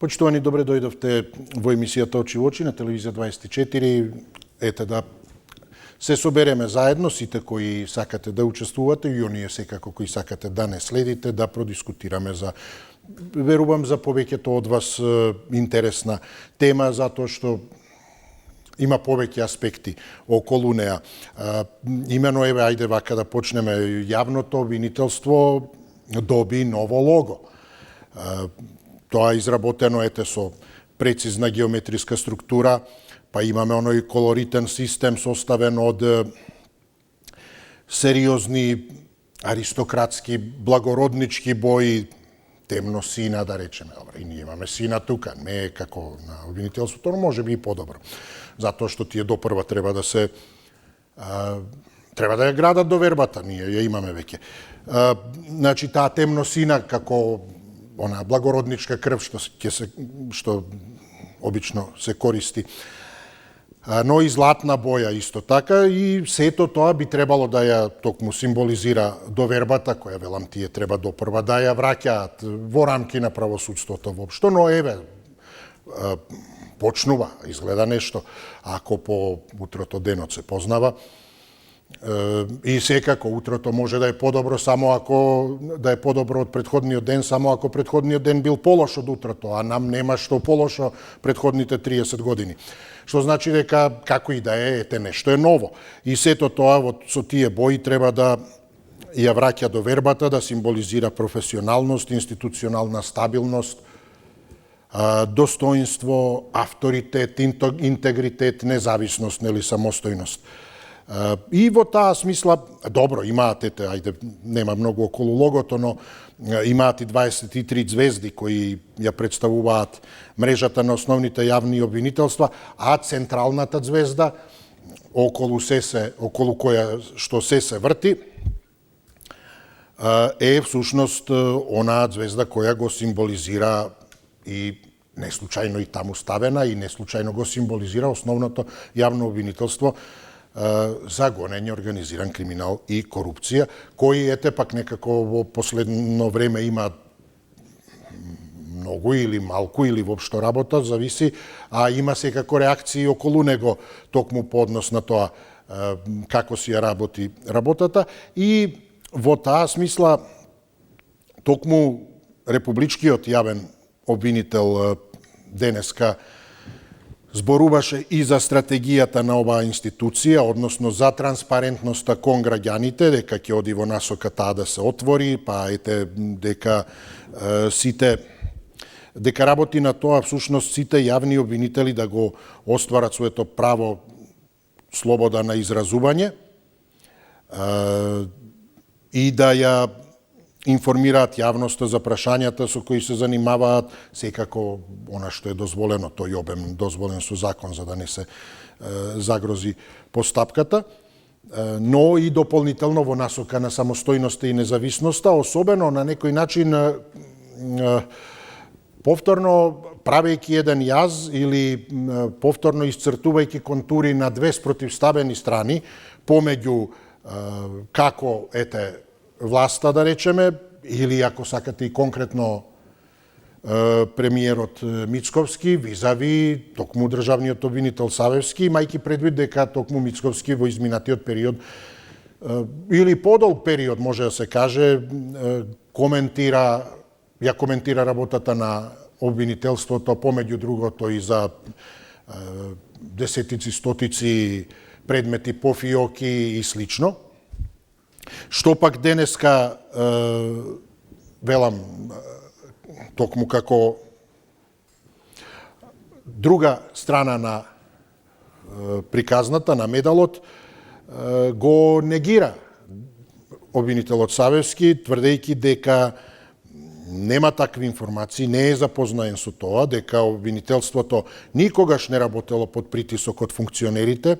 Почитувани, добре дојдовте во емисијата Очи во очи на телевизија 24. Ете да се собереме заедно, сите кои сакате да учествувате и оние секако кои сакате да не следите, да продискутираме за, верувам, за повеќето од вас интересна тема, затоа што има повеќе аспекти околу неа. Имено, еве, ајде вака да почнеме, јавното обвинителство доби ново лого. Тоа е изработено со прецизна геометриска структура, па имаме оној колоритен систем составен од сериозни аристократски, благороднички бои, темно сина, да речеме. Добре, и ние имаме сина тука, не е како на обвинителството, но може би и подобро. Затоа што тие допрва треба да се треба да ја градат довербата, ние ја имаме веќе. Значи, таа темно сина како она благородничка крв што обично се користи, но и златна боја исто така, и сето тоа би требало да ја токму символизира довербата, која, велам, тие треба допрва да ја враќаат во рамки на правосудството воопшто, но еве, почнува, изгледа нешто, ако по утрото денот се познава, и секако утрото може да е подобро само ако да е подобро од претходниот ден, само ако претходниот ден бил полош од утрото, а нам нема што полошо претходните 30 години. Што значи дека како и да е, ете, нешто е ново. И сето тоа со тие бои треба да ја враќа довербата, да символизира професионалност, институционална стабилност, достоинство, авторитет, интегритет, независност, нели, самостојност. И во таа смисла, добро, имаат, ете, ајде, нема многу околу логото, но имаат и 23 звезди кои ја представуваат мрежата на основните јавни обвинителства, а централната звезда, околу која што се врти, е всушност онаа звезда која го символизира и неслучајно и таму ставена, и неслучајно го символизира основното јавно обвинителство за гонење, организиран криминал и корупција, кои, ете, пак некако во последно време има многу или малку или воопшто работа, зависи, а има секако реакции околу него, токму по однос на тоа како си ја работи работата. И во таа смисла, токму републичкиот јавен обвинител денеска зборуваше и за стратегијата на оваа институција, односно за транспарентноста кон граѓаните, дека ќе оди во насока таа да се отвори, па ете дека дека работи на тоа всушност сите јавни обвинители да го остварат своето право слобода на изразување и да ја информираат јавноста за прашањата со кои се занимаваат, секако она што е дозволено, тој обем дозволен со закон за да не се загрози постапката, но и дополнително во насока на самостојноста и независноста, особено на некој начин повторно правејќи еден јаз или повторно исцртувајќи контури на две спротивставени страни помеѓу како, ете, власта, да речеме, или ако сакате и конкретно премиерот Мицковски визави токму државниот обвинител Савевски, имајќи предвид дека токму Мицковски во изминатиот период или подолг период, може да се каже, ја коментира работата на обвинителството, помеѓу другото и за десетици, стотици предмети по фиоки и слично. Што пак денеска, велам, токму како друга страна на приказната, на медалот, го негира обвинителот Савевски, тврдејќи дека нема такви информации, не е запознаен со тоа, дека обвинителството никогаш не работело под притисок од функционерите,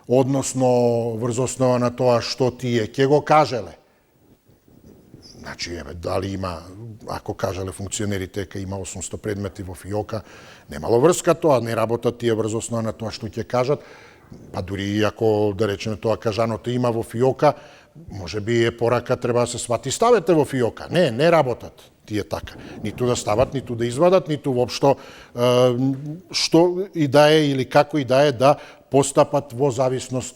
односно врз основа на тоа што тие ќе го кажеле. Значи, еве, дали има, ако кажеле функционерите дека има 800 предмети во фиока, немало врска тоа, не работат тие врз основа на тоа што ќе кажат. па дури и ако, да речеме, тоа кажаното има во фиока, може би е порака треба да се свати ставете во фиока. Не работат тие така. Ниту да стават, ниту да извадат, ниту воопшто што и да е или како и да е да постапат во зависност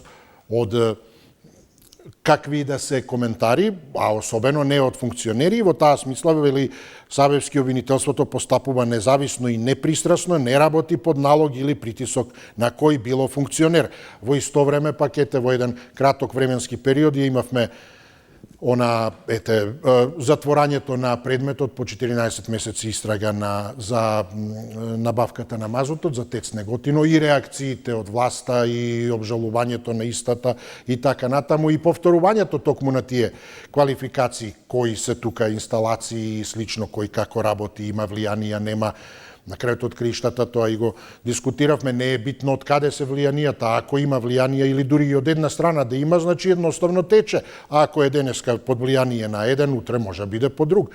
од какви да се коментари, а особено не од функционери. Во таа смисла, вели Савевски, обвинителството постапува независно и непристрасно, не работи под налог или притисок на кој било функционер. Во исто време, пак во еден краток временски период, имавме затворањето на предметот по 14 месеци истрага за набавката на мазутот за ТЕЦ Неготино и реакциите од власта и обжалувањето на истата и така натаму и повторувањето токму на тие квалификации кои се тука инсталации и слично, кој како работи, има влијанија, нема. На крајот од краиштата тоа и го дискутиравме, не е битно од каде се влијанијата, ако има влијанија или дури и од една страна да има, значи едноставно тече. А ако е денеска под влијание на еден, утре може биде под друг.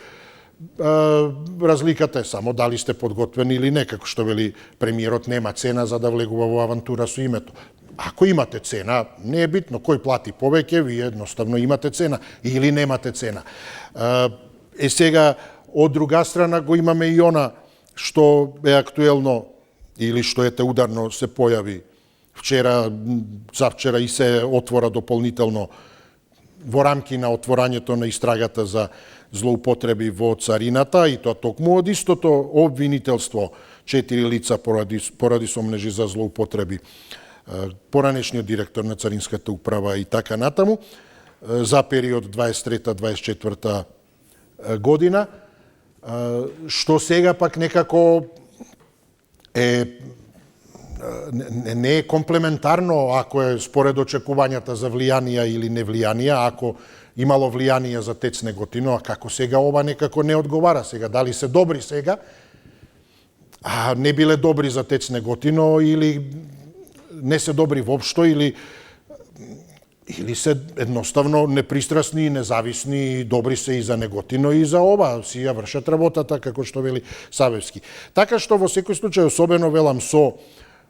Разликата е само дали сте подготвени или не, како што вели премиерот, нема цена за да влегува во авантура со името. Ако имате цена, не е битно кој плати повеќе, вие едноставно имате цена или немате цена. Сега, од друга страна го имаме и она што е актуелно или што ударно се појави вчера, завчера и се отвора дополнително во рамки на отворањето на истрагата за злоупотреби во царината и тоа токму од истото обвинителство 4 лица поради сомнежи за злоупотреби. Поранешниот директор на Царинската управа и така натаму за период 23-24 година, што сега пак некако не е комплементарно ако е според очекувањата за влијанија или невлијанија, ако имало влијанија за ТЕЦ Неготино, а како сега ова некако не одговара сега, дали се добри сега, а не биле добри за ТЕЦ Неготино или не се добри воопшто или се едноставно непристрасни, независни, добри се и за Неготино и за ова, си ја вршат работата, како што вели Савевски. Така што во секој случај, особено велам со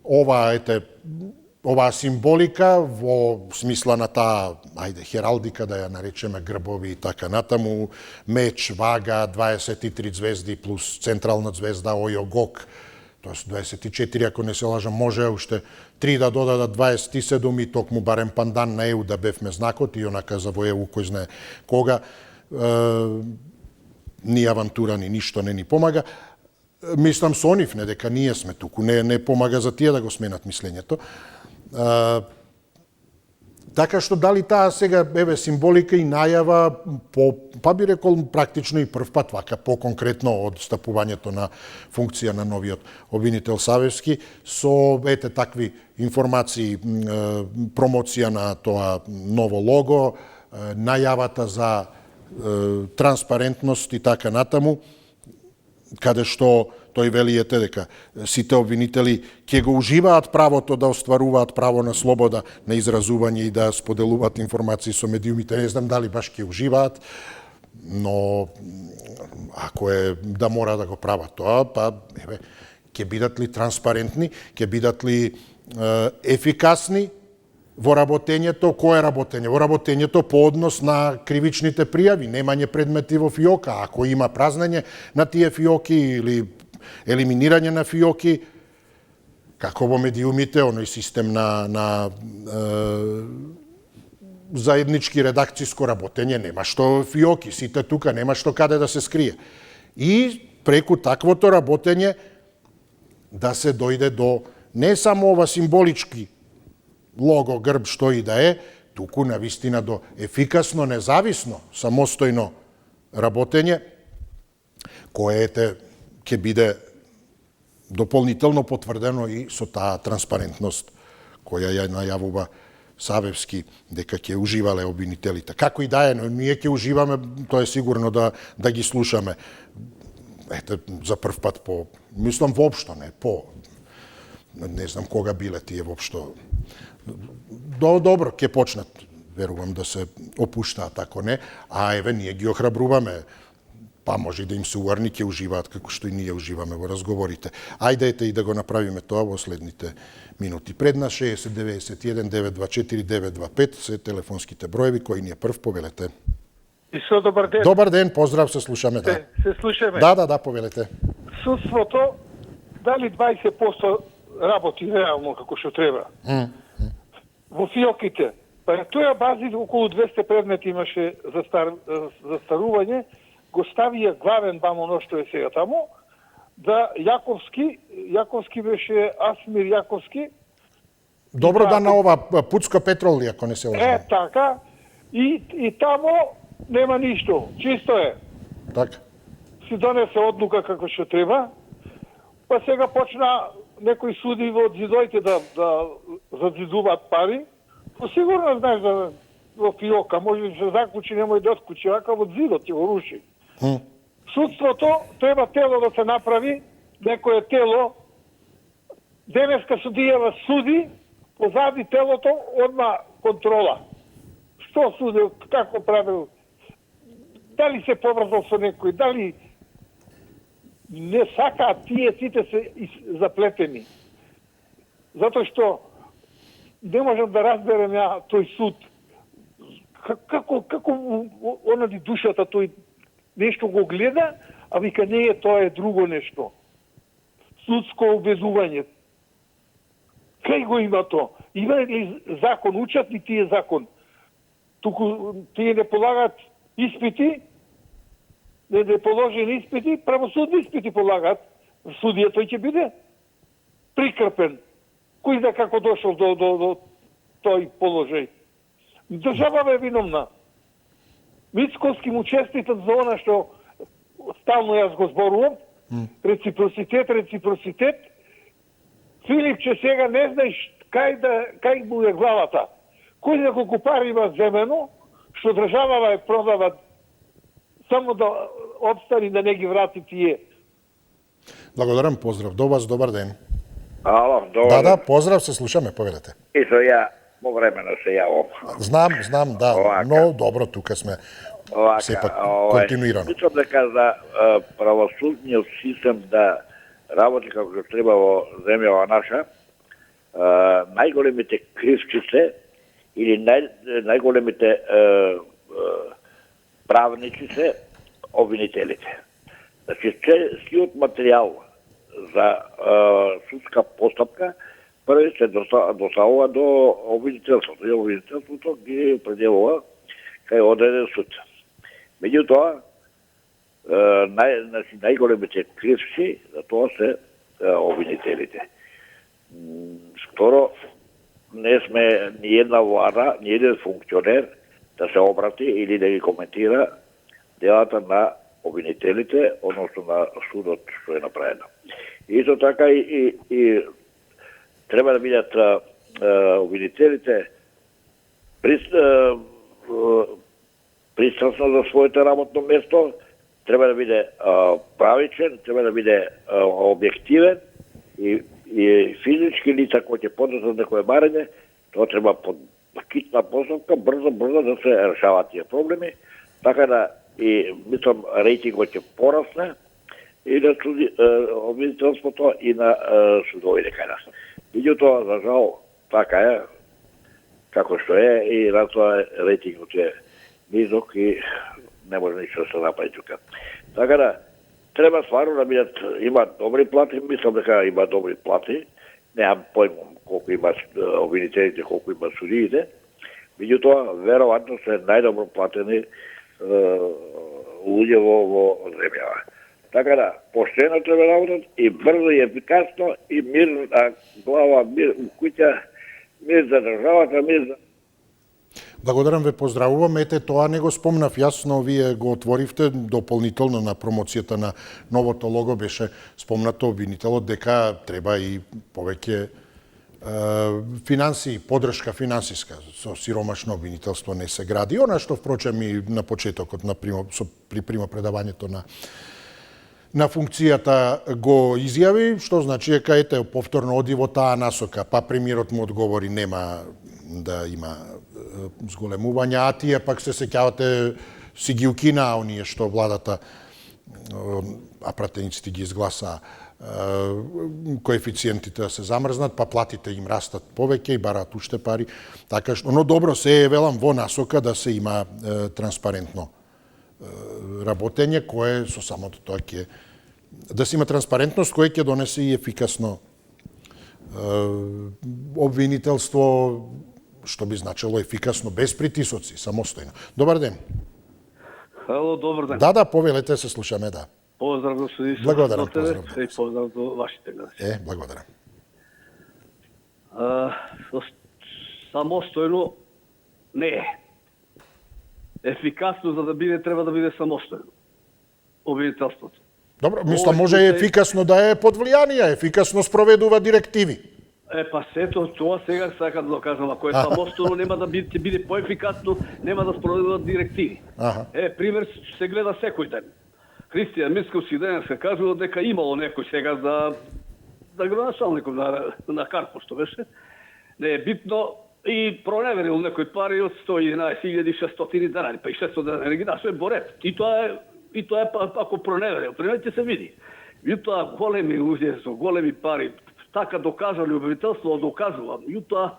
оваа символика во смисла на таа, хералдика да ја наречеме грбови и така натаму, меч, вага, 23 звезди плюс централна звезда, Ојо Гог, тоест 24, ако не се лажам, може уште 3 да додадат 27 и токму барем пандан на ЕУ да бевме знакот и онака за во ЕУ кој знае кога, ни авантура, ни ништо не ни помага. Мислам со нив, не дека ние сме туку, не помага за тие да го сменат мислењето. Така што дали таа сега символика и најава, па би рекол практично и прв пат вака, по-конкретно од стапувањето на функција на новиот обвинител Савевски, со такви информации, промоција на тоа ново лого, најавата за транспарентност и така натаму, каде што тој вели дека сите обвинители ќе го уживаат правото да остваруваат право на слобода на изразување и да споделуваат информации со медиумите. Не знам дали баш ќе уживаат, но ако е да мора да го прават тоа, па ќе бидат ли транспарентни, ќе бидат ли ефикасни во работењето? Кое работење? Во работењето по однос на кривичните пријави, немање предмети во фиока, ако има празнење на тие фиоки или елиминирање на фиоки, како во медиумите, оној систем на заеднички редакциско работење, нема што фиоки, сите тука, нема што каде да се скрие. И преку таквото работење да се дојде до не само ова символички лого, грб, што и да е, туку навистина до ефикасно, независно, самостојно работење, кое ќе биде дополнително потврдено и со таа транспарентност која ја најавува Савевски дека ќе уживале обвинителите. Како и да е, но ние ќе уживаме, тоа е сигурно да ги слушаме. За прв пат мислам воопшто не знам кога биле тие воопшто. Добро, ќе почнат, верувам, да се опуштаат, ако не, а ние ги охрабруваме. па може да им се уарни, ќе уживаат како што и ние уживаме во разговорите. Ајде ете и да го направиме тоа во следните минути. Пред нас 60 91 924 925 се телефонските броеви кои ни е прв, повелете. И со добар ден. Добар ден, поздрав, се слушаме, да. Се слушаме. Да, повелете. Судството дали 20% работи реално како што треба. Во фиоките. Па на тоја бази околу 200 предмети имаше застарување, го ставија главен оно што е сега таму, да Јаковски беше Асмир Јаковски. Добро да на ова Пуцко Петрол, ако не се лажам. Така. И тамо нема ништо. Чисто е. Така. Си донесе одлука како што треба. Па сега почна некои суди во зидоите да зазидуваат пари. По сигурно знаеш да во фиока може да се заклучи, немој да откучи, ака во зидот ќе го руши. Судството треба тело да се направи, некое тело. Денеска судијава суди, позади телото одма контрола. Што суди, како правил, дали се поврзал со некој, дали не сакаат, тие сите се заплетени. Затоа што не можам да разберем ја тој суд. Како онади душата тој нешто го гледа, а вика не е, тоа е друго нешто. Судско обезување. Кај го има то? Има ли закон? Учат ли тие закон? Туку тие не полагат испити, не положени испити, правосудни испити полагат. Судија тој ќе биде прикрпен. Кој да како дошол до тој положај? Државава е виновна. Мицковски му честитат за она што стално јас го зборувам. Реципроцитет. Филипче сега не знаеш кај му е главата. Кој да го купари има земено, што државава е продава само да обстани да не ги врати тие. Благодарам, поздрав до вас, добар ден. Ало, добар. Да, поздрав, се слушаме, повелете. И со ја повремено се јавам. Знам, да, но добро, тука сме сепак континуирано. Мислам дека за правосудниот систем да работи како што треба во земјава наша, најголемите кривчици или најголемите правници се обвинителите. Значи, сиот материјал за судска постапка први се доставува до обвинителството и обвинителството ги определува кај одреден суд. Меѓутоа, најголемите кривци за тоа се обвинителите. Скоро не сме ни една влада, ни еден функционер да се обрати или да ги коментира делата на обвинителите, односно на судот што е направено. Исто така и треба да бидат обвинителите пристрасно за своето работно место, треба да биде правичен, треба да биде објективен и физички лица кои ќе поднесат некое барање, тоа треба под хитна постапка, брзо да се решаваат тие проблеми, така да и мислам рейтингот ќе порасне и на обвинителството и на судовите кај нас. Меѓутоа, за жал, така е, како што е, и на тоа рейтингот е низок и не може ништо да се направи тука. Така да, треба стварно да бидат, има добри плати, мислам дека има добри плати, немам појмом колку има обвинителите, колку има судиите, меѓутоа, веројатно се најдобро платени луѓе во земјава. Така да, поштено треба работат и брзо и ефикасно и мир на глава, мир у куќа, мир за државата, мир за... Благодарам ве, поздравувам. Ете, тоа не го спомнав јасно, вие го отворивте дополнително на промоцијата на новото лого, беше спомнато обвинителот дека треба и повеќе финансии, подршка финансиска. Со сиромашно обвинителство не се гради. Она што, впрочем, и на почетокот при примопредавањето на функцијата го изјави, што значи дека ете повторно оди во таа насока, па премиерот му одговори нема да има зголемување, а тие пак се сеќавате си ги укинаа оние што владата а пратениците ги изгласаа коефициентите да се замрзнат, па платите им растат повеќе и бараат уште пари, така што, но добро се е, велам, во насока да се има транспарентно работење, кое со самото тоа ќе да се има транспарентност, кое ќе донесе и ефикасно обвинителство, што би значило ефикасно, без притисоци, самостојно. Добар ден. Ало, добар ден. Да, повелете, се слушаме, да. Поздрав до Судиса. Благодарам, поздрав. И поздрав до вашите гледачи. Благодарам. Самостојно не е. Ефикасно за да биде, треба да биде самостојно. Обвинителството. Добро, мислам, може и ефикасно да е под влијание, ефикасно спроведува директиви. Па сето тоа сега сакам да кажам, ако е самостојно нема да биде, биде поефикасно, нема да спроведува директиви. Пример се гледа секој ден. Христијан Мицковски денес се кажува дека имало некој сега за градоначалников на Карпо, што беше. Не е битно и проневерил некој пари од 111.600 денари, па и 600 денари ги даше борет. И тоа е ако проневерил. Примерите се види. Јутоа големи луѓе со големи пари така докажали обвинителство, докажува. Јутоа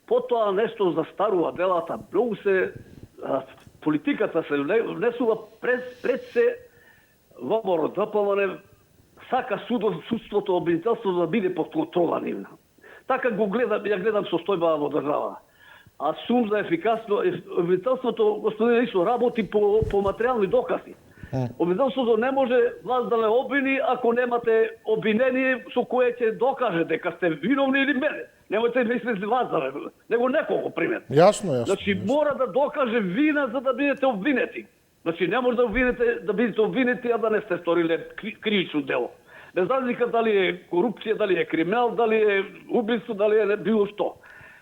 потоа нешто застарува делата. Многу се политиката се внесува пред се во ДПМН, сака судството, обвинителството да биде под контрола нивна. Така го гледам, ја гледам состојба во држава. А сум за ефикасно обвинителството, господин Исо, работи по материјални докази. Обвинителството не може вас да не обвини ако немате обвинение со кое ќе докаже дека сте виновни или мене. Немојте мислите вас да не, него неколку пример. Јасно. Значи мора да докаже вина за да бидете обвинети. Значи не може да бидете обвинети, а да не сте сториле кривично дело. Без разлика дали е корупција, дали е криминал, дали е убиство, дали е било што.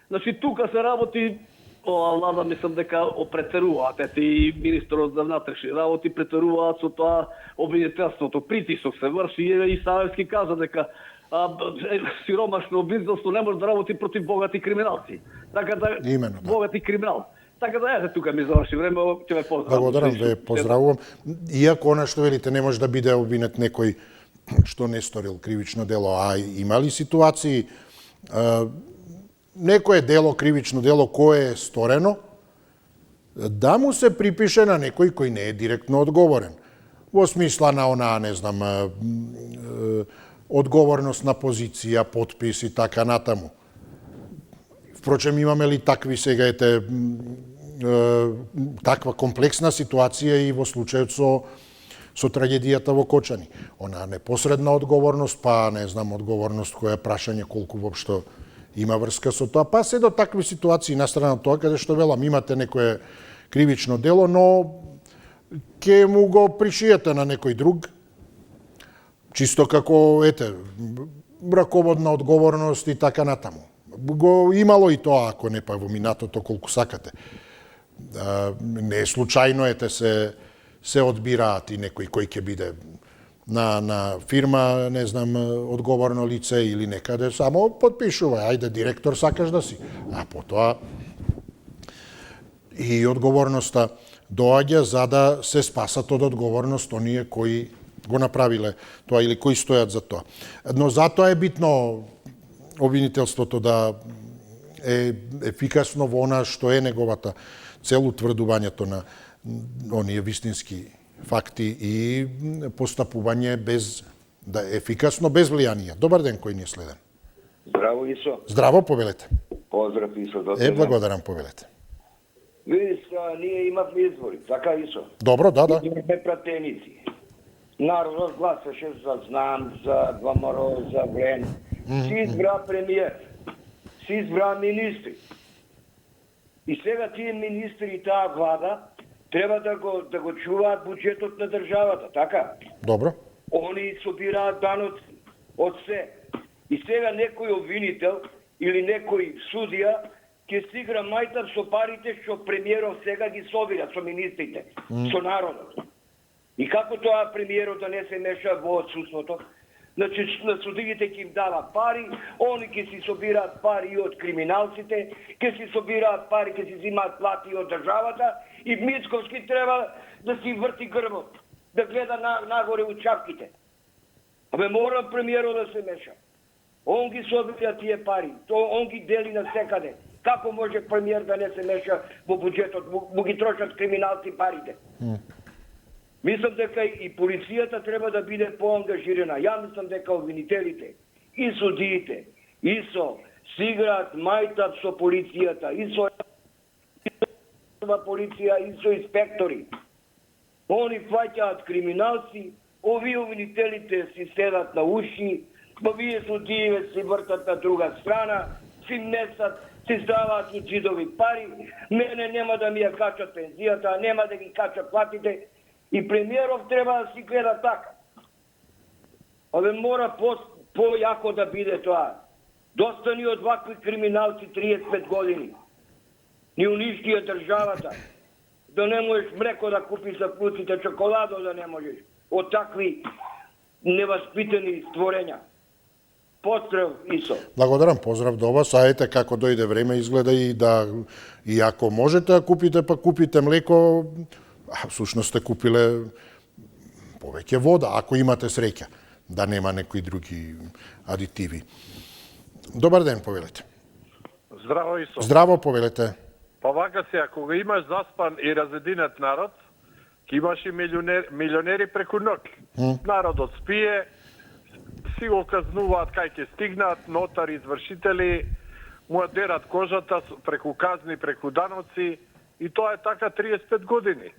Значи тука се работи, влада мислам дека претеруваат, и министерот за внатрешни работи претеруваат со тоа обвинителството, притисок се врши и Савевски каза дека сиромашно обвинителство не може да работи против богати криминалци. Така да именно, да. Богати криминал. Така да ете тука ми заврши време, ќе ве поздравам. Благодарам, ве поздравувам. Иако она што велите не може да биде обвинет некој што не сторил кривично дело, а имали ситуации некое дело, кривично дело кое е сторено, да му се припише на некој кој не е директно одговорен. Во смисла на она, не знам, одговорност на позиција, подпис и така натаму. Впрочем, имаме ли такви сега таква комплексна ситуација и во случајот со трагедијата во Кочани. Она непосредна одговорност, па не знам, одговорност која е прашање колку воопшто има врска со тоа, па се до такви ситуации на страна тоа каде што велам имате некое кривично дело, но ќе му го пришиете на некој друг, чисто како раководна одговорност и така натаму. Го имало и тоа, ако не па во минатото колку сакате. Не е случајно се одбираат и некој кој ќе биде на фирма, не знам, одговорно лице или некаде, само подпишува, ајде директор сакаш да си. А потоа и одговорноста доаѓа за да се спасат од одговорност оние кои го направиле тоа или кои стојат за тоа. Но затоа е битно обвинителството да е ефикасно во она што е неговата цел, утврдувањето на оние вистински факти и постапување без да е ефикасно без влијание. Добар ден, кој ни е следен. Здраво, Исо. Здраво, повелете. Поздрав, Исо. До тебе. Благодарам, повелете. Видиш, ние имавме избори, така, Исо? Добро, да. Имавме пратеници. Народот гласаше за ЗНАМ, за ВМРО, за ВЛЕН. Си избра премиер. Си избра министри. И сега тие министри и таа влада треба да го чуваат буџетот на државата, така? Добро. Они собираат даноци од се. И сега некој обвинител или некој судија ќе си игра мајтар со парите што премиерот сега ги собира со министрите, со народот. И како тоа премиерот да не се меша во одсуството? Значи, на судиите ќе им дава пари, они ќе си собираат пари од криминалците, ќе си собираат пари, ќе си зимаат плати од државата и Мицковски треба да си врти грбот. да гледа нагоре у чапките. Абе мора премиерот да се меша. Он ги собира тие пари, он ги дели на секаде. Како може премиер да не се меша во буџетот, му ги трошат криминалци парите? Мислам дека и полицијата треба да биде поангажирана. Ја мислам дека обвинителите и судиите, ИСО, си играат мајтап со полицијата, ИСО полиција, ИСО инспектори. Они фаќаат криминалци, овие обвинителите си седат на уши, овие судиите си вртат на друга страна, си месат, си здраваат субсидови пари, мене нема да ми ја качат пензијата, нема да ги качат платите, и премиеров треба да си гледа така. Абе мора појако да биде тоа. Доста ни од вакви криминалци 35 години. Ни уништија државата. Да не можеш млеко да купиш за плуците, чоколадо да не можеш. Од такви неваспитани створења. Поздрав, Исо. Благодарам, поздрав до вас. А ете како дојде време изгледа и ако можете да купите, па купите млеко, всушност сте купиле повеќе вода, ако имате среќа, да нема некои други адитиви. Добар ден, повелете. Здраво, Исо. Здраво, повелете. Па вака се, ако го имаш заспан и разединет народ, ќе имаш и милионери преку ноќ. Народот спие, си го казнуваат кај ќе стигнат, нотари, извршители, му ја дерат кожата преку казни, преку даноци, и тоа е така 35 години.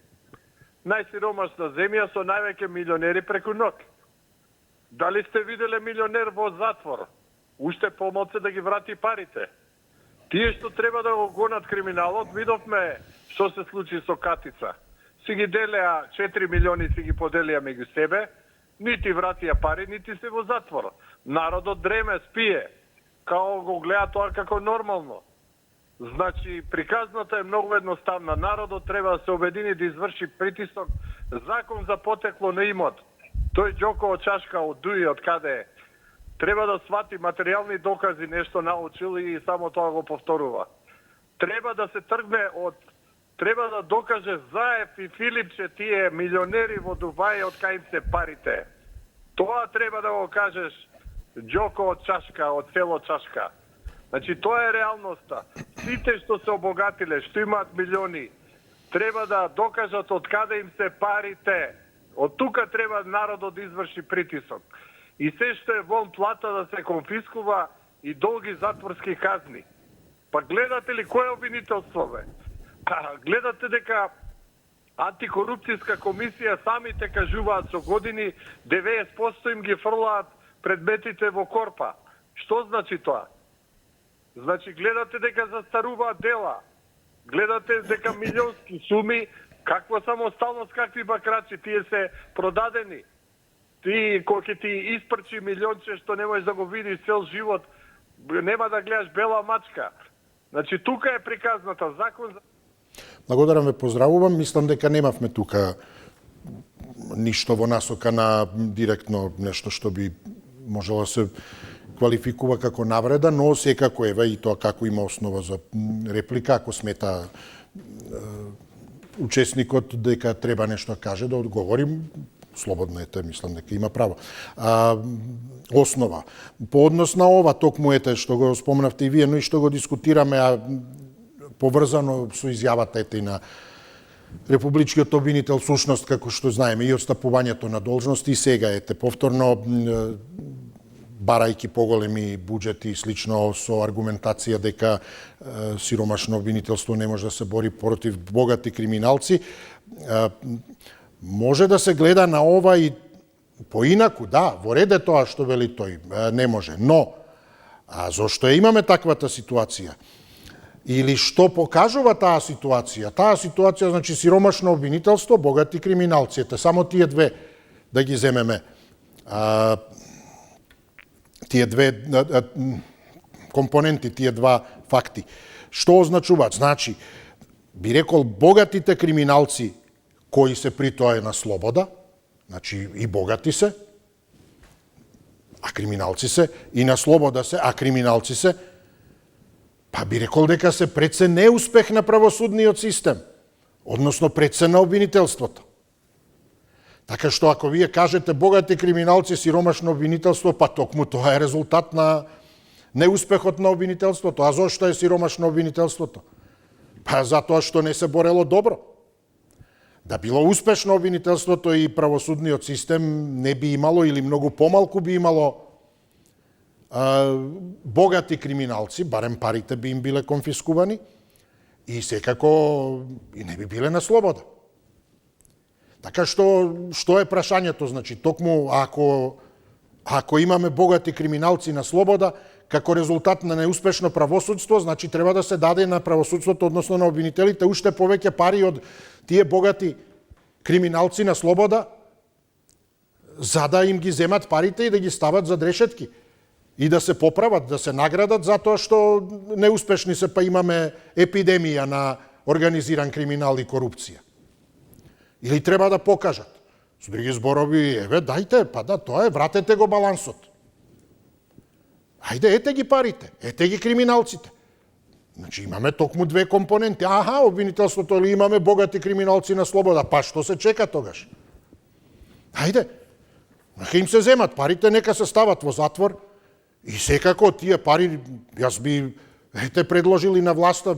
Најсиромашна земја со највеќе милионери преку ноќ. Дали сте виделе милионер во затвор? Уште помалце да ги врати парите. Тие што треба да го гонат криминалот, видовме што се случи со Катица. Си ги делеа 4 милиони, си ги поделија меѓу себе, нити вратија пари, нити се во затвор. Народот дреме, спие, као го гледа тоа како нормално. Значи, приказната е многу едноставна. Народот треба да се обедини да изврши притисок, закон за потекло на имот. Тој Џоко од Чашка, од Дуи, од каде е. Треба да свати материјални докази, нешто научил и само тоа го повторува. Треба да се тргне треба да докаже Заев и Филипче, тие милионери во Дубај, од кај им се парите. Тоа треба да го кажеш Џоко од Чашка, од село Чашка. Значи, тоа е реалноста. Сите што се обогатиле, што имаат милиони, треба да докажат од каде им се парите. Од тука треба народот да изврши притисок. И се што е вон плата да се конфискува и долги затворски казни. Па гледате ли кој е обвинителство, бе? Гледате дека антикорупцијска комисија самите кажуваат со години 90% им ги фрлаат предметите во корпа. Што значи тоа? Значи гледате дека застаруваат дела. Гледате дека милионски суми, каква самосталност, какви бакрачи, тие се продадени. Ти, кој ќе ти испрчи милионче што не можеш да го видиш цел живот, нема да гледаш бела мачка. Значи, тука е приказната закон за... Благодарам ве, поздравувам. Мислам дека немавме тука ништо во насока на директно нешто што би можело да се квалификува како навреда, но секако еве и тоа како има основа за реплика, ако смета учесникот дека треба нешто да каже, да одговорим, слободно ете, мислам дека има право. Основа. По однос на ова, токму ете, што го спомнавте и вие, но и што го дискутираме, поврзано со изјавата ете и на републичкиот обвинител, сушност, како што знаеме, и отстапувањето на должности, и сега ете, повторно, барајки поголеми буџети и слично со аргументација дека сиромашно обвинителство не може да се бори против богати криминалци, може да се гледа на ова и поинаку, да, во ред е тоа што вели тој, не може. Но, зошто имаме таквата ситуација? Или што покажува таа ситуација? Таа ситуација, значи, сиромашно обвинителство, богати криминалци. Ете, само тие две да ги земеме. Тие две компоненти, тие два факти. Што означуваат? Значи, би рекол, богатите криминалци кои се при тоа на слобода, значи и богати се, а криминалци се, и на слобода се, а криминалци се, па би рекол дека се пред се неуспех на правосудниот систем, односно пред се на обвинителството. Така што ако вие кажете богати криминалци, сиромашно обвинителство, па токму тоа е резултат на неуспехот на обвинителството. А зошто е сиромашно обвинителството? Па затоа што не се борело добро. Да било успешно обвинителството и правосудниот систем не би имало или многу помалку би имало богати криминалци, барем парите би им биле конфискувани и секако и не би биле на слобода. Така што е прашањето? Значи, токму ако имаме богати криминалци на слобода, како резултат на неуспешно правосудство, значи треба да се даде на правосудството, односно на обвинителите, уште повеќе пари од тие богати криминалци на слобода, за да им ги земат парите и да ги стават за решетки. И да се поправат, да се наградат, затоа што неуспешни се, па имаме епидемија на организиран криминал и корупција. Или треба да покажат. Со други зборови, еве, дајте, па да, тоа е, вратете го балансот. Ајде, ете ги парите, ете ги криминалците. Значи, имаме токму две компоненти. Аха, обвинителството или имаме богати криминалци на слобода, па што се чека тогаш? Ајде, нека им се земат парите, нека се стават во затвор и секако тие пари, јас би предложили на власта,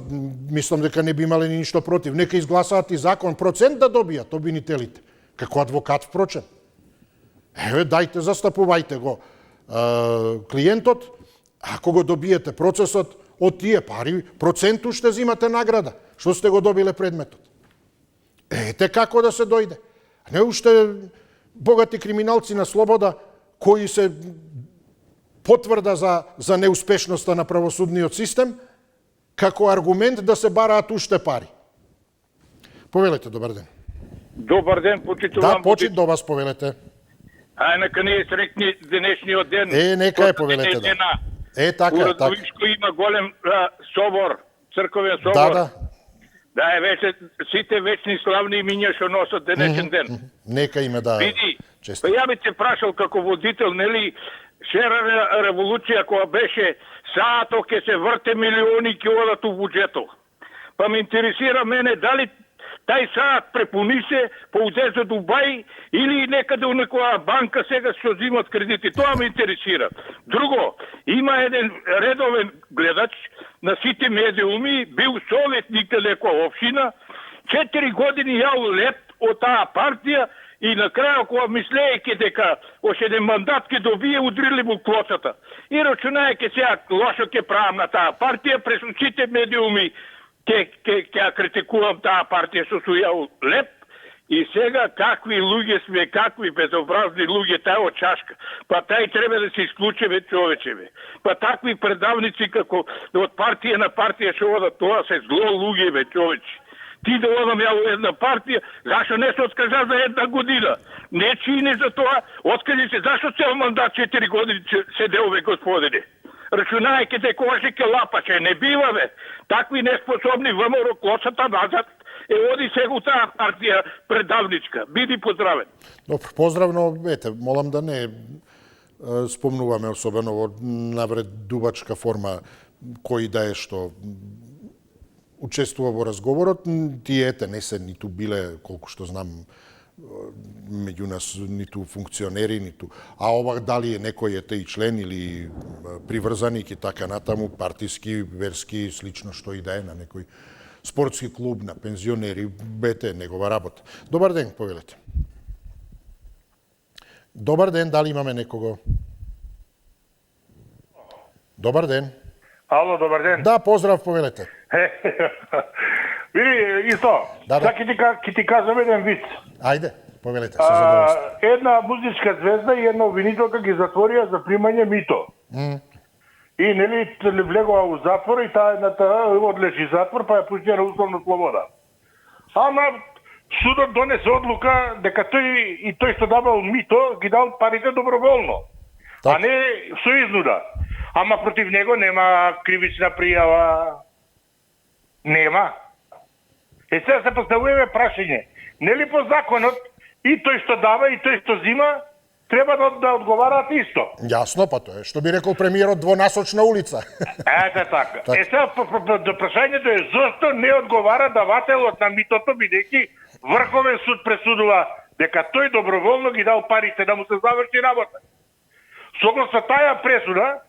мислам дека не би имале ни ништо против, нека изгласаат и закон, процент да добијат обвинителите, како адвокат впрочем. Еве, дајте, застапувајте го клиентот, ако го добиете процесот, од тие пари, процент уште зимате награда, што сте го добиле предметот. Ете како да се дојде. А не уште богати криминалци на слобода, кои се потврда за неуспешноста на правосудниот систем, како аргумент да се бараат уште пари. Повелете, добар ден. Добар ден, почитувам. Да, почит до вас, повелете. Ај, нека не е срекни денешниот ден. Нека е, повелете, да. Така е, така. У Радовишко има голем собор, црковен собор. Да. Да, веќе сите вечни славни имиња што носат денешен ден. Нека име да. Види, честит. па ја би те прашал како водител, нели, шера револуција која беше саато ке се врте милиони ке одат у буџетот. Па ме интересира мене дали тај саат препуни се, поузе за Дубај или некаде у некоја банка сега што зимат кредити. Тоа ме интересира. Друго, има еден редовен гледач на сите медиуми, бил советник на некоја општина, 4 години јал леп од таа партија и на крај кога мислејќи дека още еден мандат ке добие, удрили му клоцата. И рачунајќи сега лошо ке правам на таа партија, през сите медиуми ќе ја критикувам таа партија што су јал леп, и сега какви луѓе сме, какви безобразни луѓе, тај од чашка. Па тај треба да се исклучеве, човечеве. Па такви предавници како од партија на партија што одат, тоа се зло луѓе, бе, човече. Ти да одам ја во една партија, зашо не се откажа за една година? Не чини за тоа, откажи се, зашо цел мандат 4 години седел, бе, господине? Рачунајќи дека още ке лапаше, не бива, бе. Такви неспособни ВМРО клосата назад, оди сега у таа партија предавничка. Биди поздравен. Добро, поздравно, ете, молам да не спомнуваме особено во навредувачка форма кој да е што учествува во разговорот. Тие, ете, не се ниту биле, колку што знам, меѓу нас ниту функционери, ниту... А ова дали е некој ете и член или приврзаник и така натаму, партиски, верски, слично што и да е на некој спортски клуб, на пензионери, бете негова работа. Добар ден, повелете. Добар ден, дали имаме некого? Добар ден. Ало, добар ден. Да, поздрав, повелете. Види, исто, да. Ке ти кажам еден виц. Ајде, повелете, се задоволство. Една музичка звезда и една обвинителка ги затворија за примање мито. И нели влегува у затвор и таа едната одлежи затвор, па ја пуштија на условна слобода. Ама судот донесе одлука дека тој што давал мито ги дал парите доброволно, а не со изнуда. Ама против него нема кривична пријава. Нема. Сега се поставуваме прашање. Нели по законот и тој што дава и тој што зима треба да одговараат исто? Јасно, па тоа е што би рекол премиерот, двонасочна улица. Ете така. Сега прашањето е зошто не одговара давателот на митото, бидејќи Врховен суд пресудува дека тој доброволно ги дал парите да му се заврши работа. Согласно таа пресуда,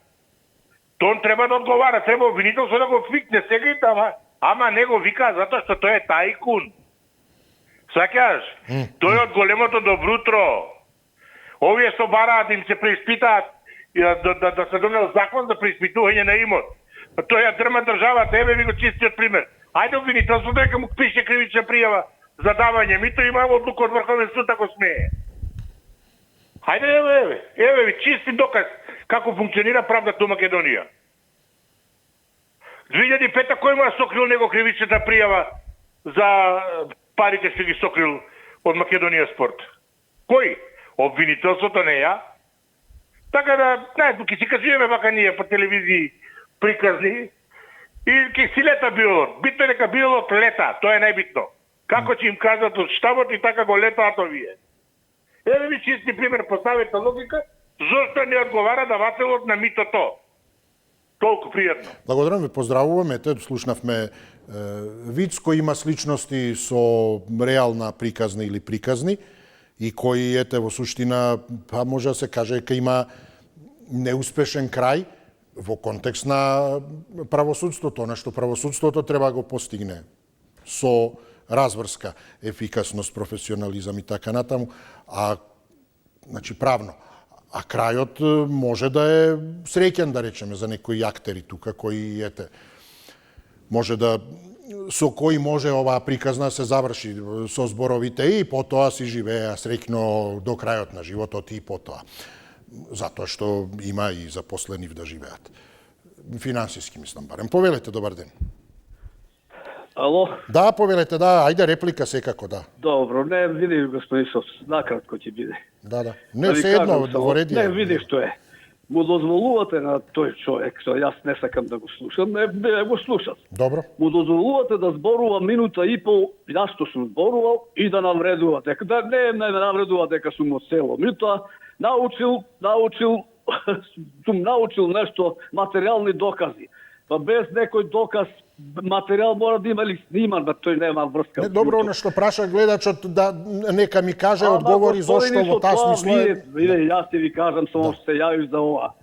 он треба да одговара, треба обвинителство да го викне сега и тама, ама не го вика затоа што тој е тајкун. Сакаш? Тој од големото добрутро. Овие што бараат да им се преиспитаат, да се донел закон за преиспитување на имот. Тој ја дрма државата, еве ви го чистиот пример. Ајде обвинителството дека му пише кривична пријава за давање мито, има одлука од Врховен суд ако смее. Хајде, еве ви чисти доказ како функционира правдата у Македонија. 2005 кој му ја сокрил него кривичната пријава за парите што ги сокрил од Македонија спорт? Кој? Обвинителството не ја. Така да, ќе си кажуваме вака ние по телевизии приказни и ќе си лета биолог. Битно е дека биолог лета, тоа е најбитно. Како ќе им кажат од штабот и така го летаат овие. Еве ви чисти пример, поставете логика, зошто не одговара давателот на митото. Толку пријатно. Благодарам ви, поздравувам. Ете, слушнавме виц кој има сличности со реална приказна или приказни и кој, ете, во суштина, па може да се каже дека има неуспешен крај во контекст на правосудството, на што правосудството треба да го постигне со разврска, ефикасност, професионализам и така натаму, значи правно. А крајот може да е среќен, да речеме, за некои актери тука, кои, ете, може да, со кои може оваа приказна се заврши со зборовите и потоа си живеа среќно до крајот на животот и потоа. Затоа што има и запослени да живеат. Финансиски, мислам, барем. Повелете, добар ден. Ало? Да, повелете, да, ајде реплика секако, да. Добро, не види господин Исов, накратко ќе биде. Да. Не, се едно, во реди. Не, види што е. Му дозволувате на тој човек, што јас не сакам да го слушам, не го слушам. Добро. Му дозволувате да зборува минута и пол, јас што сум зборувал, и да навредува, дека да не навредува дека сум од село. Митоа, сум научил нешто, материјални докази. Па без некој доказ, материјал мора да има ли сниман, тој нема врска. Не, добро, она што праша гледачот, да нека ми каже, одговори зошто во таа смисла. Вие, јас ќе ви кажам, само што се јавиш за ова.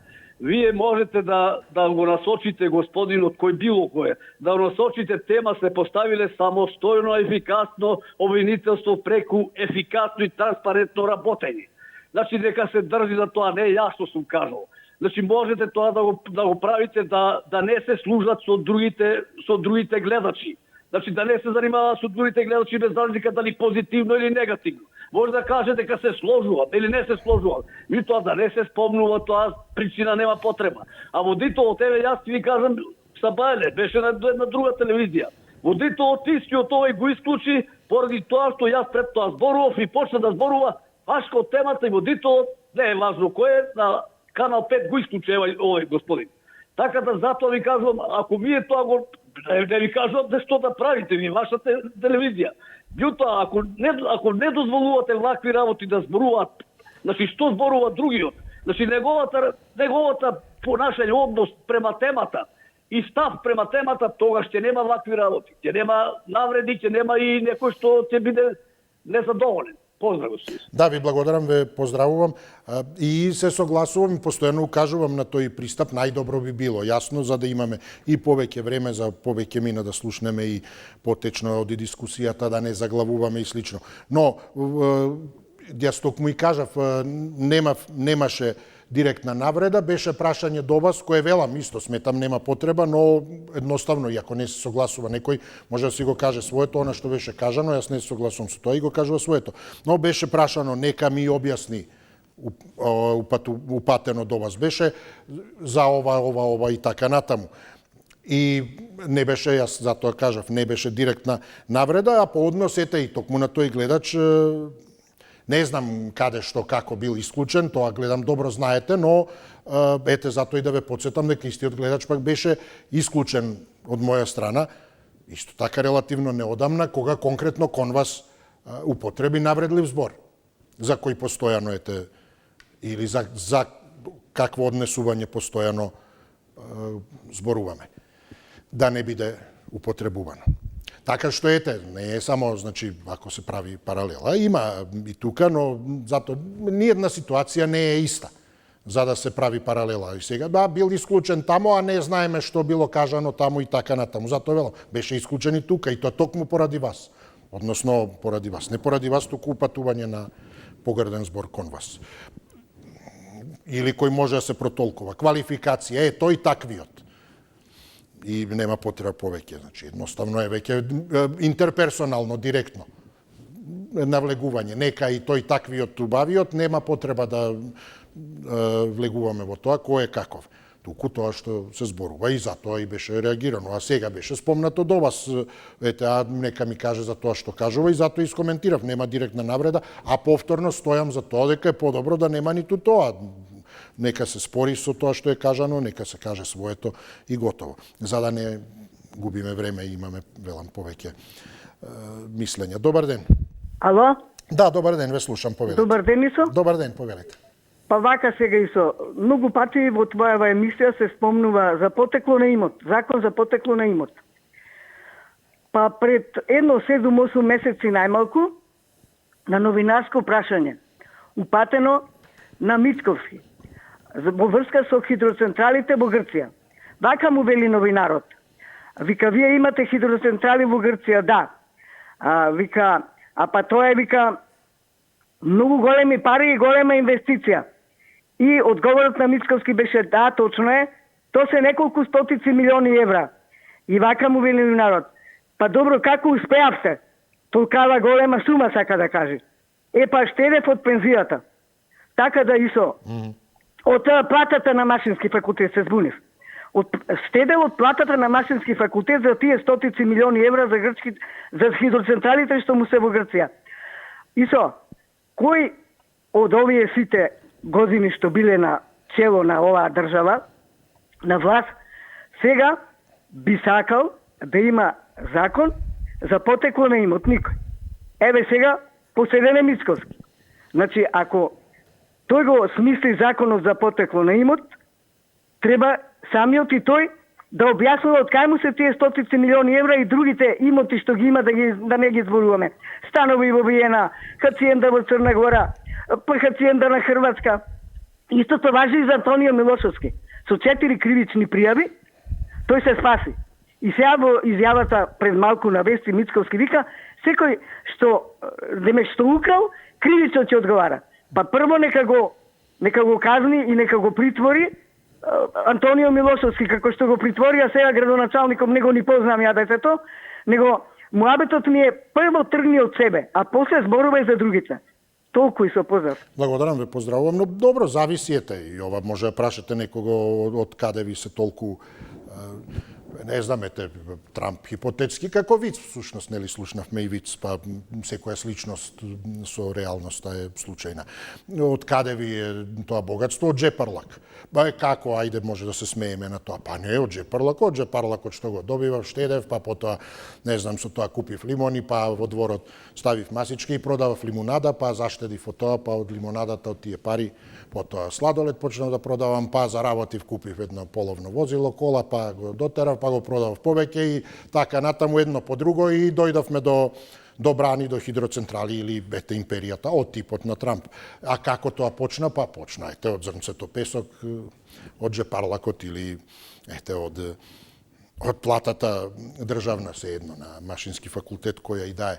Вие можете да го насочите господинот кој било кој, да го насочите тема, се поставиле самостојно, ефикасно обвинителство преку ефикасно и транспарентно работење. Значи, дека се држи за тоа, не јас што сум кажал. Значи, можете тоа да го правите, да не се служат со другите гледачи. Значи, да не се занимаваат со другите гледачи без разлика дали позитивно или негативно. Може да каже дека се сложува или не се сложува. Митоа да не се спомнува, тоа причина нема потреба. А водителот, еве јас ти ви кажам, Сабајле, беше на една друга телевизија. Водителот истиот овој го исклучи поради тоа што јас пред тоа зборував и почна да зборува Пашко од темата и водителот, не е важно кој е, на Канал 5 го исклучи овој господин. Така да затоа ви кажувам, ако вие тоа го не ви кажувам што да правите, ви вашата телевизија. Меѓутоа, ако не дозволувате вакви работи да зборуваат, значи што зборува другиот? Значи неговата понашање, однос према темата и став према темата, тогаш ќе нема вакви работи. Ќе нема навреди, ќе нема и некој што ќе биде незадоволен. Поздрав, господин. Да, ви благодарам, ве поздравувам и се согласувам и постојано укажувам на тој пристап. Најдобро би било, јасно, за да имаме и повеќе време за повеќе мина да слушнеме и потечно од дискусијата, да не заглавуваме и слично. Но, јас токму и кажав, немаше директна навреда, беше прашање до вас, кое велам исто, сметам нема потреба, но едноставно, и ако не се согласува некој, може да си го каже своето, она што беше кажано, јас не се согласувам со тоа и го кажува своето. Но беше прашано, нека ми објасни, упатено до вас беше, за ова и така натаму. И не беше, јас затоа кажав, не беше директна навреда, а по однос, ете, и токму на тој гледач, не знам каде, што, како бил исклучен, тоа гледам добро знаете, но ете, затоа и да ве подсетам дека истиот гледач пак беше исклучен од моја страна, исто така релативно неодамна, кога конкретно кон вас употреби навредлив збор, за кој постојано, ете, или за какво однесување постојано зборуваме, да не биде употребувано. Така што ете, не е само, значи, ако се прави паралела, има и тука, но зато ниедна ситуација не е иста за да се прави паралела. И сега, да, бил исклучен тамо, а не знаеме што било кажано тамо и така натаму. Затоа велам, беше исклучен и тука, и тоа токму поради вас. Односно, поради вас. Не поради вас, туку упатување на погреден збор кон вас. Или кој може да се протолкува. Квалификација, тој таквиот. И нема потреба повеќе, значи, едноставно е веќе интерперсонално, директно навлегување. Нека и тој таквиот убавиот, нема потреба да влегуваме во тоа кој е каков. Туку тоа што се зборува и затоа и беше реагирано. А сега беше спомнато до вас, ете, а нека ми каже за тоа што кажува и затоа искоментирав. Нема директна навреда, а повторно стојам за тоа дека е подобро да нема ниту тоа. Нека се спори со тоа што е кажано, нека се каже своето и готово. За да не губиме време и имаме, велам, повеќе мислења. Добар ден. Ало? Да, добар ден, ве слушам, повелете. Добар ден, Исо. Добар ден, повелете. Па вака сега, Исо, многу пати во твојава емисија се спомнува за потекло на имот, закон за потекло на имот. Па пред 7-8 месеци најмалку, на новинарско прашање, упатено на Мицковски, во врска со хидроцентралите во Грција. Вака му вели новинарот. Вика, вие имате хидроцентрали во Грција, да. Вика, па тоа е, вика, многу големи пари и голема инвестиција. И одговорот на Мицковски беше, да, точно е, то се неколку стотици милиони евра. И вака му вели новинарот. Па добро, како успеавте? Толкава голема сума, сака да каже. Па штедев од пензијата. Така да, Исо, од платата на Машински факултет се збунив. Штедел од платата на Машински факултет за тие стотици милиони евра за хидроцентралите што му се во Грција. Исо, кој од овие сите години што биле на чело на оваа држава, на власт, сега би сакал да има закон за потекло на имот? Никој. Еве сега, поседене Мицковски. Значи, ако тој го смисли законот за потекло на имот, треба самиот и тој да објаснува од кај му се тие стотици милиони евра и другите имоти што ги има да не ги зборуваме. Станови во Виена, хациенда во Црна Гора, хациенда на Хрватска. Истото важи и за Антонио Милошовски. Со 4 кривични пријави, тој се спаси. И сега во изјавата пред малку на Вести Мицковски вика, секој што украл, кривично ќе одговара. Па прво нека го казни и нека го притвори Антонио Милошовски, како што го притвори, а сега градоначалником не го ни познам ја детето, него муабетот ми е прво тргни од себе, а после зборувај за другите. Толку и со поздрав. Благодарам, ве поздравувам, но добро, зависиете и ова може да прашате некого од каде ви се толку не знам, Трамп хипотетски како виц, всушност, нели слушнавме и виц, па секоја сличност со реалноста е случајна. Од каде ви е тоа богатство? Од джепарлак. Ба како, ајде, може да се смееме на тоа. Па не од джепарлакот што го добивав, штедев, па потоа, не знам, со тоа купив лимони, па во дворот ставив масички и продавав лимонада, па заштедив од тоа, па од лимонадата, од тие пари, потоа сладолед почнав да продавам, па заработив, купив едно половно возило, кола, па го дотерав, па го продавав повеќе и така натаму едно по друго и дојдовме до брани, до хидроцентрали или бете империјата од типот на Трамп. А како тоа почна? Па почна, од зрнцето песок, од джепарлакот или од платата државна се едно на Машински факултет која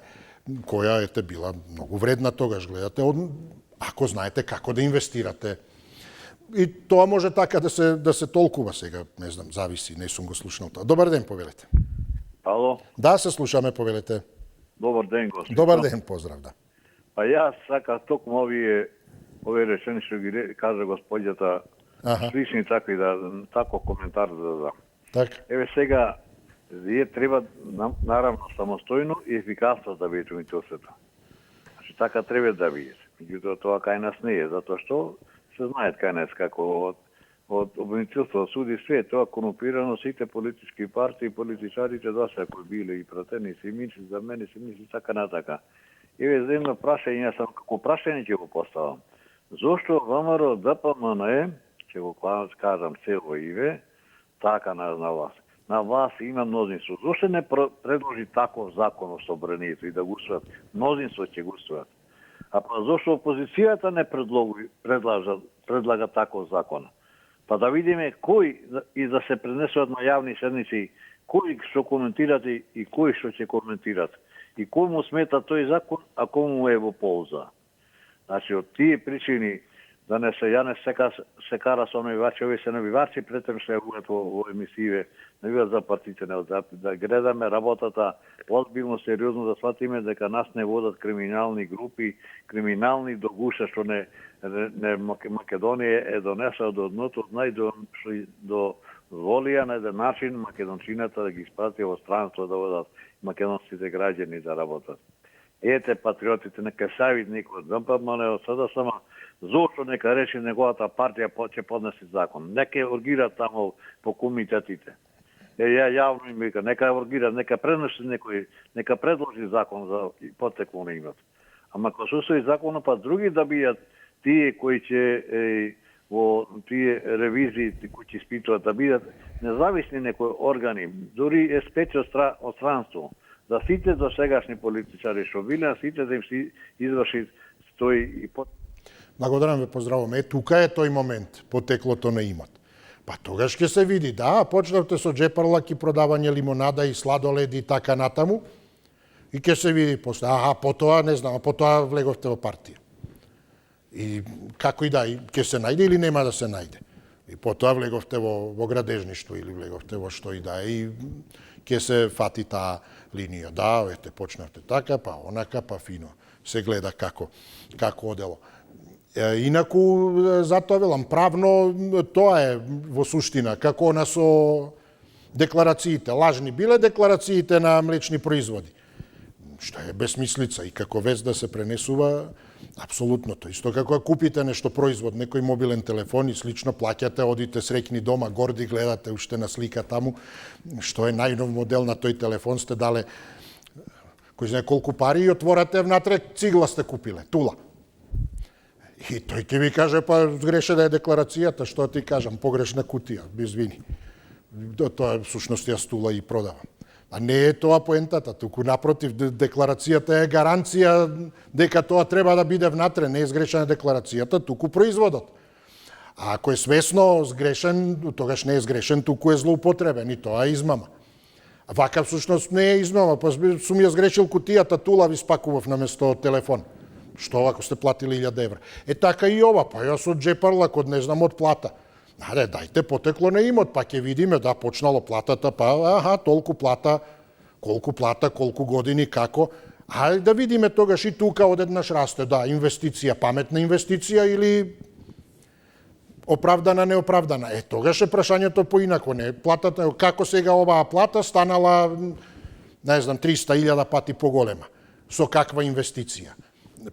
била многу вредна тогаш, гледате, ако знаете како да инвестирате. И тоа може така да се толкува сега, не знам, зависи, не сум го слушнал тоа. Добар ден, повелете. Ало? Да, се слушаме, повелете. Добар ден, господин. Добар ден, поздрав, да. Па јас сакав токму овие речени што ги кажа господјата, слични такви, тако коментар да дадам. Така. Еве сега, вие треба, наравно, самостојно и ефикасно да бидете университетот. Значи, така треба да бидете. Меѓутоа, тоа кај нас не е, затоа што се знаат кај нас како од обвинителство, суди све, тоа корумпирано, сите политички партии, политичарите доста кои биле и пратени, се мисли за мене, се мисли така натака. Еве за едно прашање, јас сам како прашање ќе го поставам. Зошто ВМРО ДПМН, ќе го кажам цело Иве, така на вас. на власт има мнозинство. Зошто не предложи таков закон о собранието и да го усвојат? Мнозинство ќе го усвојат. А па зошто опозицијата не предлага таков закон? Па да видиме кој и да се пренесуваат на јавни седници, кој што коментират и кој што ќе коментират. И кој му смета тој закон, а кој му е во полза. Значи, од тие причини, да не се, ја не се кара со навивачи, овие се навивачи, претем се јавуваат во емисије, навиваат за партите, да гледаме работата озбилно, сериозно, да сватиме дека нас не водат криминални групи, криминални до гуша, што не Македонија е донесла до дното до волија на еден начин македончината да ги испрати во странство да водат македонските граѓани да работат. Ете патриотите, нека савид никој, не сада сама зошто нека речи неговата партија ќе поднесе закон. Нека оргира таму по комитетите. Ја јавно им вика, нека оргира, нека пренесе некој, нека предложи закон за потекло на имот. Ама кога се усвои законот, па други да бијат тие кои ќе во тие ревизии кои ќе испитуваат да бидат независни некои органи, дури е спече од странство, да сите досегашни политичари што биле, сите да им си изврши тој и Благодарам ве, поздравуваме. Тука е тој момент, потеклото на имот. Па тогаш ќе се види, да, почнавте со джепарлак и продавање лимонада и сладоледи и така натаму, и ќе се види после, потоа, не знам, потоа влеговте во партија. И како и да, ќе се најде или нема да се најде. И потоа влеговте во градежништво или влеговте во што и да, и ќе се фати таа линија. Да, ете, почнавте така, па онака, па фино. Се гледа како одело. Инаку, затоа велам, правно тоа е во суштина, како она со декларациите. Лажни биле декларациите на млечни производи. Што е безсмислица и како вест да се пренесува апсолутното. Исто како купите нешто производ, некој мобилен телефон и слично плаќате, одите среќни дома, горди гледате уште на слика таму, што е најнов модел на тој телефон, сте дале кој знае колку пари и отворате внатре цигла сте купиле, тула. И тој ќе ви каже, па сгрешена е декларацијата, што ти кажам, погрешна кутија, без вини. Тоа всушност ја стула и продавам. А не е тоа поентата, туку напротив, декларацијата е гаранција дека тоа треба да биде внатре, не е сгрешена декларацијата, туку производот. А ако е свесно сгрешен, тогаш не е сгрешен, туку е злоупотребен и тоа е измама. Вака всушност не е измама, па сум ја сгрешил кутијата, тула ви спакував наместо телефон. Што ако сте платили 1000 евра? Е така и ова, па јас од джепарлак, од не знам, од плата. Дајте потекло на имот, па ќе видиме, да, почнало платата, па, толку плата, колку години, како. Ајде да видиме тогаш и тука одеднаш расте, да, инвестиција, паметна инвестиција или оправдана, неоправдана. Тогаш е прашањето поинако, не, платата, како сега оваа плата станала, не знам, 300.000 пати поголема. Со каква инвестиција?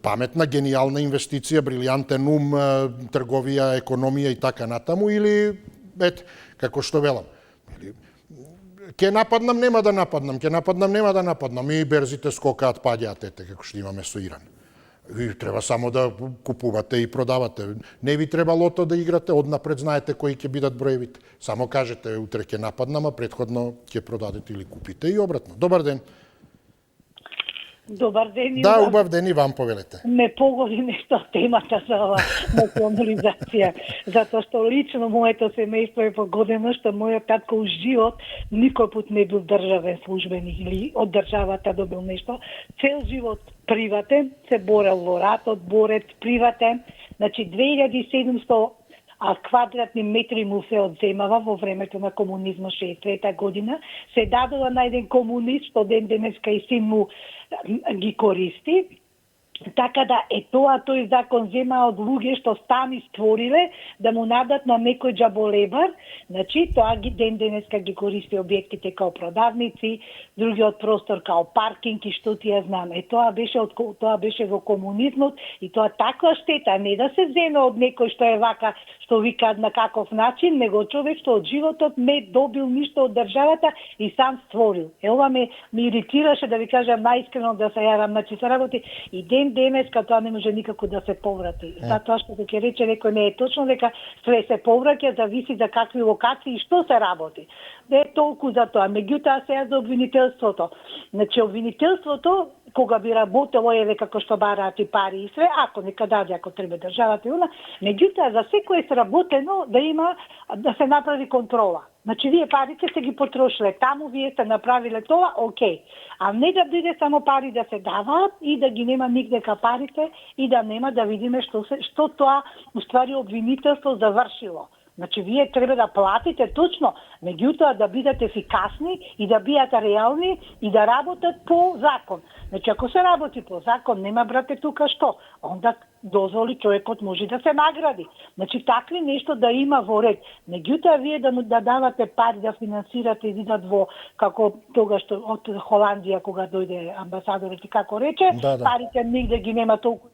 Паметна, гениална инвестиција, брилијантен ум, трговија, економија и така натаму, или, како што велам, ќе нападнам, нема да нападнам, и берзите скокаат, паѓаат, како што имаме со Иран. И треба само да купувате и продавате. Не ви треба лото да играте, однапред знаете кои ќе бидат броевите. Само кажете, утре ќе нападнам, а предходно ќе продадете или купите и обратно. Добар ден. Добар ден. Да, убав ден и вам, повелете. Ме погоди нешто темата за ова национализација, затоа што лично моето семејство е погодено што мојот татко у живот никој пат не бил државен службеник или од државата добил нешто. Цел живот приватен, се борел во ратот, борец приватен. Значи 2700 квадратни метри му се одземава во времето на комунизмот 63-та година, се дадува на еден комунист, што ден денеска и син му ги користи. Така да тој закон зема од луѓе што стани створиле да му надат на некој джаболебар, значи тоа ден денеска ги користи објектите као продавници, другиот простор као паркинг и што ти ја знам. Тоа беше во комунизмот и тоа таква штета, не да се земе од некој што е вака, што викаат на каков начин, него човек што од животот не добил ништо од државата и сам створил. Ова ме иритираше, да ви кажам најискрено, да се јавам, значи се работи и ден ден денеска тоа не може никако да се поврати. Затоа што ќе рече некој не е точно дека све се повраќа, зависи за какви локации и што се работи. Не е толку за тоа, меѓутоа сега за обвинителството. Значи обвинителството кога би работело еве како што бараат и пари и све, ако нека даде, ако треба државата и она, меѓутоа за секое е сработено да има да се направи контрола. Значи вие парите се ги потрошиле таму, вие сте направиле тоа, окей. А не да биде само пари да се даваат и да ги нема нигдека парите и да нема да видиме што тоа уствари обвинителство завршило. Значи, вие треба да платите точно, меѓутоа да бидат ефикасни и да бидат реални и да работат по закон. Значи, ако се работи по закон, нема, брате, тука што? Онда дозволи човекот може да се награди. Значи, такви нешто да има во ред. Меѓутоа, вие да давате пари, да финансирате и видат во, како тога што од Холандија, кога дојде амбасадорот и како рече, парите нигде ги нема толку.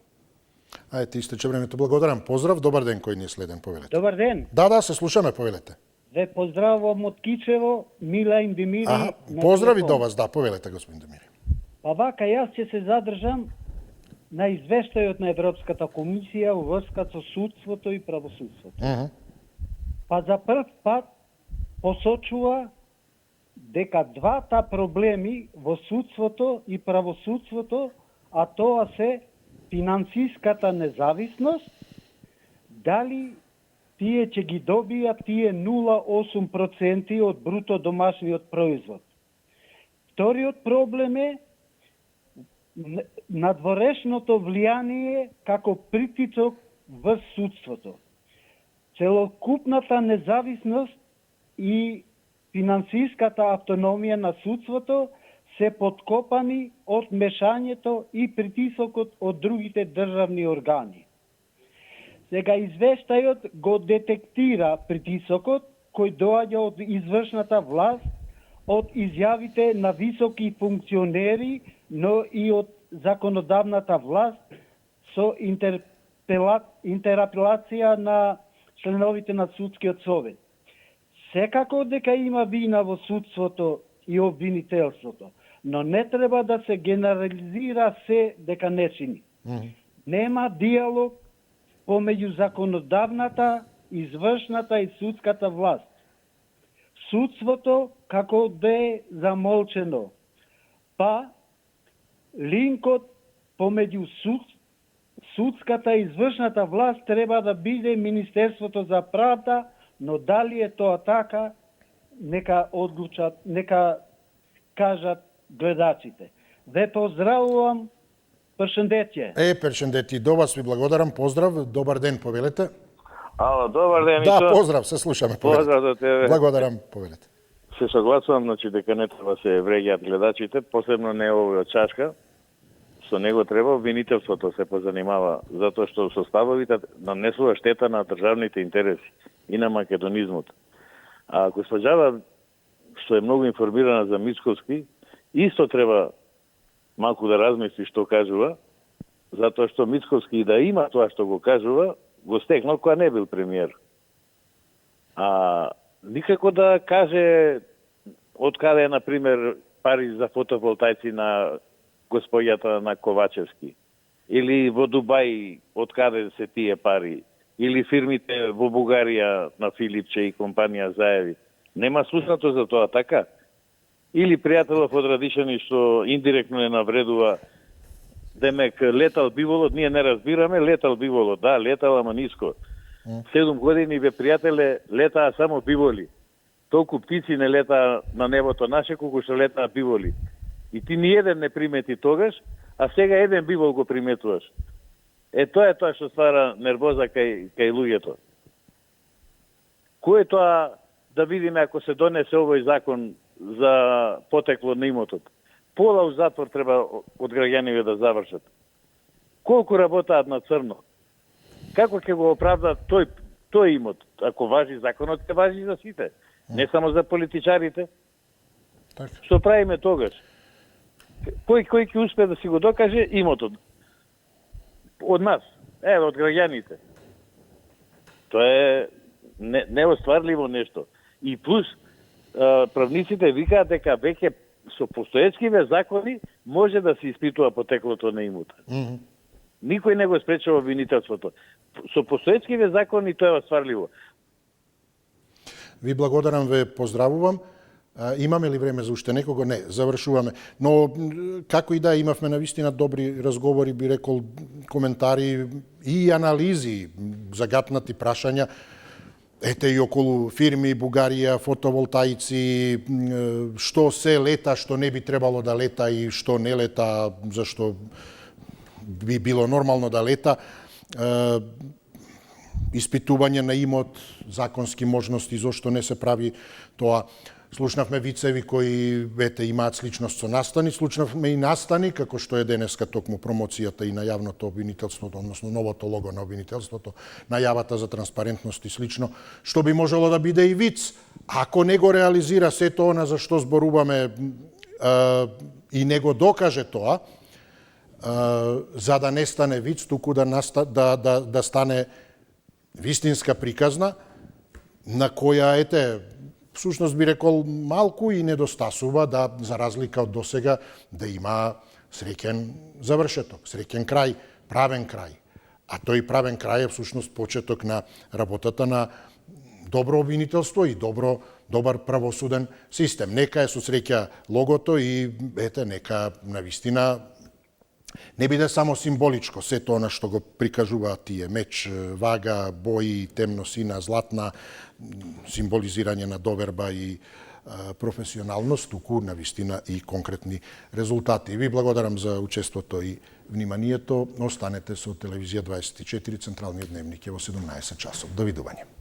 Ајде, истече времето. Благодарам. Поздрав, добар ден кој ни е следен, повелете. Добар ден. Да, се слушаме, повелете. Ве поздравувам од Кичево, Милајн Демири. Поздрави до вас, да, повелете, господин Демири. Па вака, јас ќе се задржам на извештајот на Европската комисија во врска со судството и правосудството. Па за прв пат посочува дека двата проблеми во судството и правосудството, а тоа се финансиската независност, дали тие ќе ги добијат тие 0,8% од бруто домашниот производ. Вториот проблем е надворешното влијание како притисок во судството. Целокупната независност и финансиската автономија на судството се подкопани од мешањето и притисокот од другите државни органи. Сега извештајот го детектира притисокот кој доаѓа од извршната власт, од изјавите на високи функционери, но и од законодавната власт со интерапелација на членовите на судскиот совет. Секако дека има вина во судството и обвинителството, но не треба да се генерализира се дека не чини. Нема диалог помеѓу законодавната, извршната и судската власт. Судството како да е замолчено, па линкот помеѓу судската и извршната власт треба да биде Министерството за правда, но дали е тоа така, нека одлучат, нека кажат гледачите. Ве поздравувам, першендetje. Першендetje, до вас ви благодарам, поздрав, добар ден, повелете. Ало, добар ден. Да, поздрав, се слушаме, повелете. Поздрав до тебе. Благодарам, повелете. Се согласувам, значи дека не треба се вреѓаат гледачите, посебно не овој од Чашка. Со него треба обвинителството се позанимава, затоа што составовите нанесува штета на државните интереси и на македонизмот. А госпожава, што е многу информирана за Мицковски, исто треба малку да размисли што кажува, затоа што Мицковски и да има тоа што го кажува, го стекнал кога не бил премиер. А никако да каже од каде е, например, пари за фотоволтајци на господјата на Ковачевски, или во Дубај од каде се тие пари, или фирмите во Бугарија на Филипче и компанија заеви. Нема слушнато за тоа, така? Или пријателов од Радишани што индиректно не навредува, демек летал биволот, ние не разбираме, летал биволот, да, летал ама ниско. 7 години бе пријателе летаа само биволи. Толку птици не летаа на небото наше колку што летаа биволи. И ти ни еден не примети тогаш, а сега еден бивол го приметуваш. Тоа е тоа што ствара нервоза кај луѓето. Кој е тоа да видиме ако се донесе овој закон за потекло на имотот? Пола у затвор треба од граѓаните да завршат. Колку работаат на црно? Како ќе го оправда тој имот? Ако важи законот, ќе важи за сите. Не само за политичарите. Што правиме тогаш? Кој ќе успее да си го докаже имотот? Од нас, од граѓаните. Тоа е неостварливо нешто. И плюс, правниците викаат дека веќе со постоечкиве закони може да се испитува потеклото на имота. Никој не го спречува обвинителството. Со постоечкиве закони тоа е остварливо. Ви благодарам, ве поздравувам. Имаме ли време за уште некого? Не, завршуваме. Но, како и да, имавме навистина добри разговори, би рекол, коментари и анализи, загатнати прашања. Ете и околу фирми, Бугарија, фотоволтаици, што се лета, што не би требало да лета и што не лета, зашто би било нормално да лета. Испитување на имот, законски можности, зошто не се прави тоа. Слушнавме вицеви кои имаат сличност со настани, слушнавме и настани, како што е денеска токму промоцијата и најавното обвинителството, односно новото лого на обвинителството, најавата за транспарентност и слично, што би можело да биде и виц. Ако не го реализира сето она за што зборуваме и не го докаже тоа, за да не стане виц, туку да стане вистинска приказна, на која, всушност би рекол, малку и недостасува да, за разлика од досега, да има среќен завршеток, среќен крај, правен крај. А тој правен крај е всушност почеток на работата на добро обвинителство и добар правосуден систем. Нека е со среќа логото и нека навистина не биде само символичко, сето она што го прикажуваат тие меч, вага, бои, темно сина, златна, символизирање на доверба и професионалност, туку навистина и конкретни резултати. Ви благодарам за учеството и вниманието. Останете со Телевизија 24, Централниот дневник е во 17 часов. Довидување.